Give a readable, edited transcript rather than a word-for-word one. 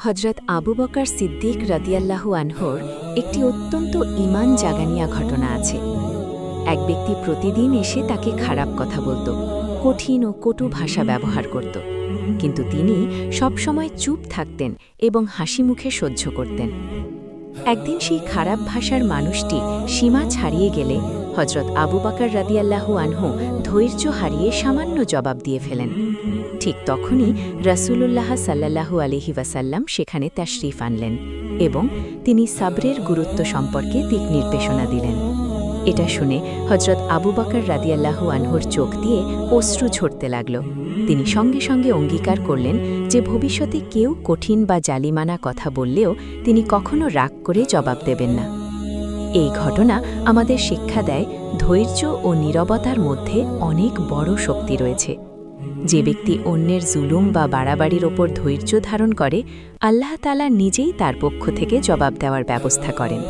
হজরত আবু বকর সিদ্দিক রাদিয়াল্লাহু আনহুর একটি অত্যন্ত ঈমান জাগানিয়া ঘটনা আছে। এক ব্যক্তি প্রতিদিন এসে তাকে খারাপ কথা বলত, কঠিন ও কটু ভাষা ব্যবহার করত, কিন্তু তিনি সবসময় চুপ থাকতেন এবং হাসি মুখে সহ্য করতেন। একদিন সেই খারাপ ভাষার মানুষটি সীমা ছাড়িয়ে গেলে হজরত আবু বকর রাদিয়াল্লাহু আনহু ধৈর্য হারিয়ে সামান্য জবাব দিয়ে ফেলেন। ঠিক তখনই রাসূলুল্লাহ সাল্লাল্লাহু আলাইহি ওয়াসাল্লাম সেখানে তাশরিফ আনলেন এবং তিনি সাবরের গুরুত্ব সম্পর্কে দিক নির্দেশনা দিলেন। এটা শুনে হজরত আবু বকর রাদিয়াল্লাহু আনহুর চোখ দিয়ে অশ্রু ঝরতে লাগল। তিনি সঙ্গে সঙ্গে অঙ্গীকার করলেন যে ভবিষ্যতে কেউ কঠিন বা জালিমানা কথা বললেও তিনি কখনো রাগ করে জবাব দেবেন না। এই ঘটনা আমাদের শিক্ষা দেয় ধৈর্য ও নীরবতার মধ্যে অনেক বড় শক্তি রয়েছে। যে ব্যক্তি অন্যের জুলুম বা বাড়াবাড়ির ওপর ধৈর্য ধারণ করে, আল্লাহ তাআলা নিজেই তার পক্ষ থেকে জবাব দেওয়ার ব্যবস্থা করেন।